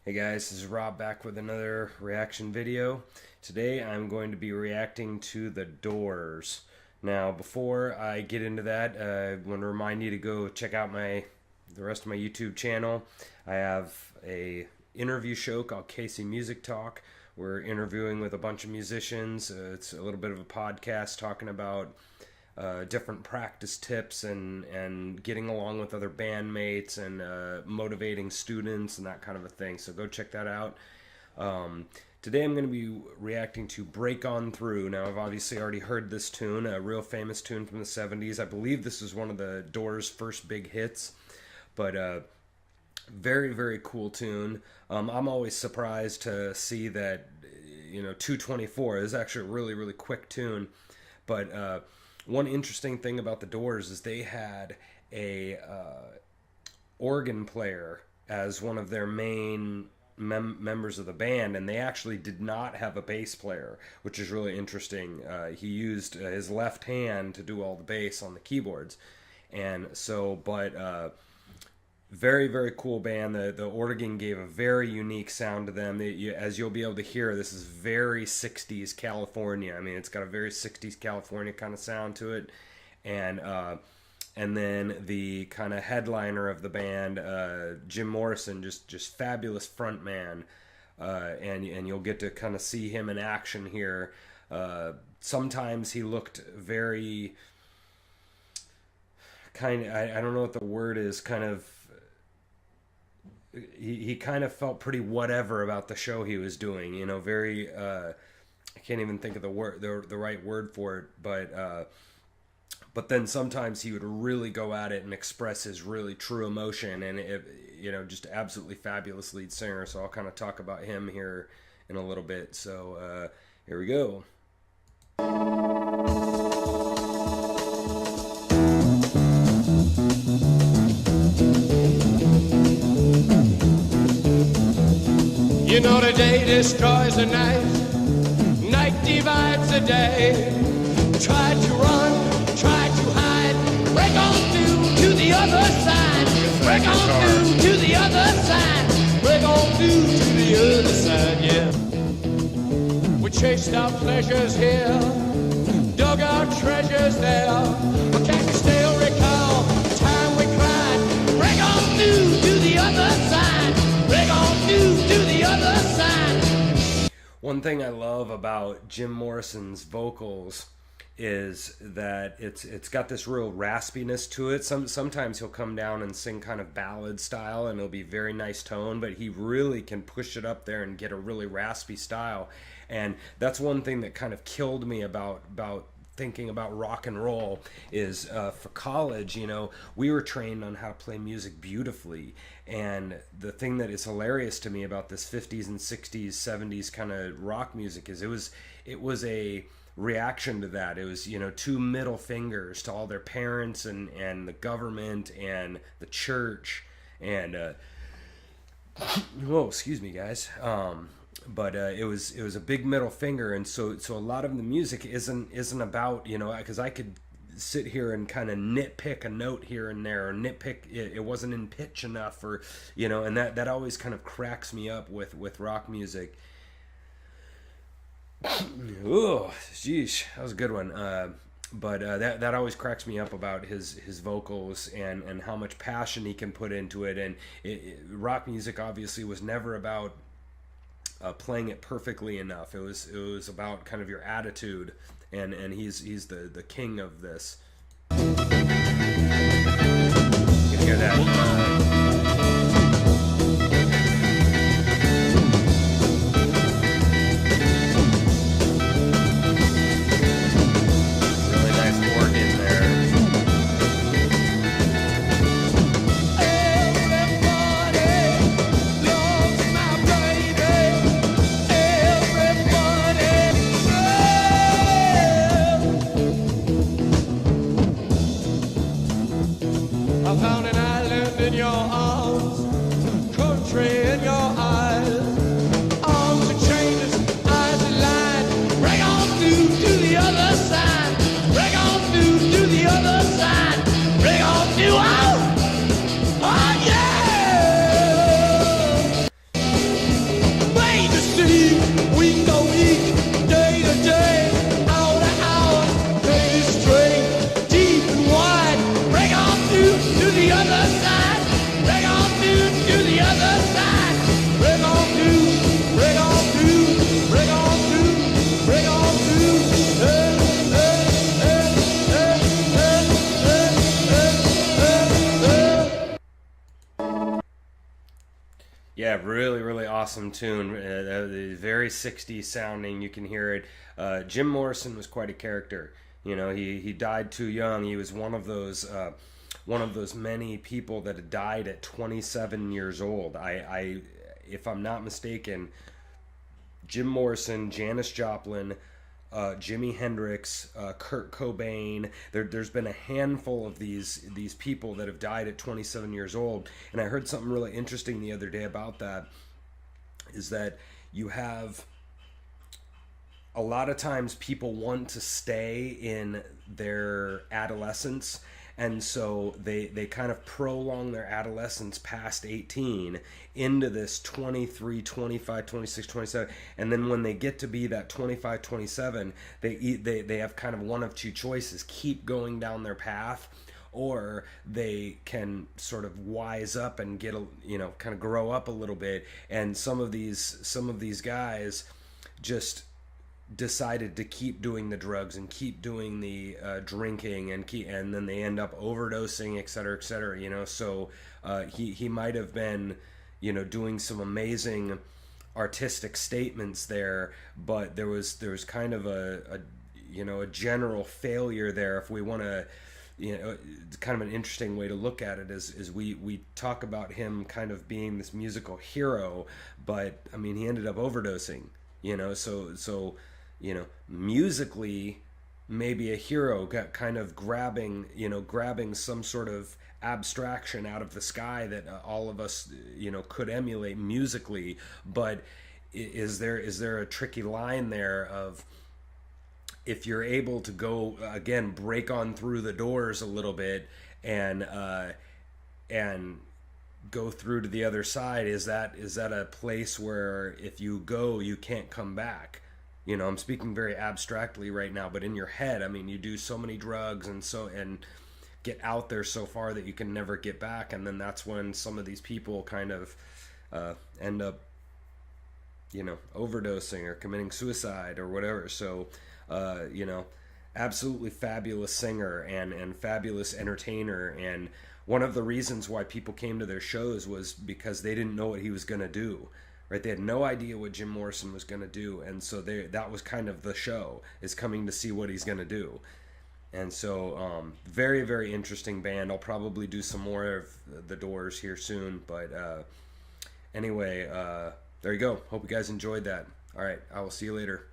Hey guys, this is Rob back with another reaction video. Today I'm going to be reacting to The Doors. Now, before I get into that, I want to remind you to go check out the rest of my YouTube channel. I have a interview show called Casey Music Talk. We're interviewing with a bunch of musicians. It's a little bit of a podcast talking about different practice tips and getting along with other bandmates and motivating students and that kind of a thing. So go check that out. Today I'm going to be reacting to Break On Through. Now, I've obviously already heard this tune, a real famous tune from the 70s. I believe this was one of the Doors' first big hits, but very, very cool tune. I'm always surprised to see that, 2:24 is actually a really, really quick tune. But one interesting thing about the Doors is they had a organ player as one of their main members of the band, and they actually did not have a bass player, which is really interesting. He used his left hand to do all the bass on the keyboards, and so, but very, very cool band. The organ gave a very unique sound to them. As you'll be able to hear, this is very 60s California. I mean, it's got a very 60s California kind of sound to it. And then the kind of headliner of the band, Jim Morrison, just fabulous front man. And you'll get to kind of see him in action here. Sometimes he looked very kind of, I don't know what the word is, kind of, he kind of felt pretty whatever about the show he was doing, very I can't even think of the right word for it, but then sometimes he would really go at it and express his really true emotion, and just absolutely fabulous lead singer. So I'll kind of talk about him here in a little bit. So here we go. You know the day destroys the night, night divides the day. Try to run, try to hide, break on through to the other side. Break on through to the other side. Break on through to the other side, yeah. We chased our pleasures here, dug our treasures there. But can you still recall the time we cried? Break on through to the other side. Break on through to the other side. One thing I love about Jim Morrison's vocals is that it's got this real raspiness to it. Sometimes he'll come down and sing kind of ballad style, and it'll be very nice tone, but he really can push it up there and get a really raspy style. And that's one thing that kind of killed me about thinking about rock and roll is for college, we were trained on how to play music beautifully. And the thing that is hilarious to me about this 50s and 60s, 70s kind of rock music is it was a reaction to that. It was, two middle fingers to all their parents and the government and the church and oh, excuse me, guys. But it was a big middle finger, and so a lot of the music isn't about, because I could sit here and kind of nitpick a note here and there, or nitpick it wasn't in pitch enough, or and that always kind of cracks me up with rock music. Oh, geez, that was a good one. But that always cracks me up about his vocals and how much passion he can put into it. And rock music obviously was never about playing it perfectly enough. It was about kind of your attitude, and he's the king of this. You can hear that. I found an island in your arms. Yeah, really, really awesome tune. Very 60s sounding. You can hear it. Jim Morrison was quite a character. You know, he died too young. He was one of those many people that had died at 27 years old. If I'm not mistaken, Jim Morrison, Janis Joplin, Jimi Hendrix, Kurt Cobain. There's been a handful of these people that have died at 27 years old, and I heard something really interesting the other day about that. Is that you have a lot of times people want to stay in their adolescence, and so they kind of prolong their adolescence past 18 into this 23, 25, 26, 27, and then when they get to be that 25, 27, they have kind of one of two choices: keep going down their path, or they can sort of wise up and get kind of grow up a little bit. And some of these guys just decided to keep doing the drugs and keep doing the drinking, and then they end up overdosing, et cetera, et cetera. So he might have been doing some amazing artistic statements there, but there was kind of a general failure there. If we want to, it's kind of an interesting way to look at it is we talk about him kind of being this musical hero, but I mean, he ended up overdosing, so musically maybe a hero, got kind of grabbing some sort of abstraction out of the sky that all of us could emulate musically. But is there a tricky line there of, if you're able to go again, break on through the doors a little bit and go through to the other side, is that a place where if you go you can't come back? I'm speaking very abstractly right now, but in your head, I mean, you do so many drugs and get out there so far that you can never get back, and then that's when some of these people kind of end up overdosing or committing suicide or whatever. So absolutely fabulous singer and fabulous entertainer, and one of the reasons why people came to their shows was because they didn't know what he was going to do. Right, they had no idea what Jim Morrison was going to do, and so that was kind of the show, is coming to see what he's going to do. And so very, very interesting band. I'll probably do some more of the Doors here soon, but anyway, there you go. Hope you guys enjoyed that. All right, I will see you later.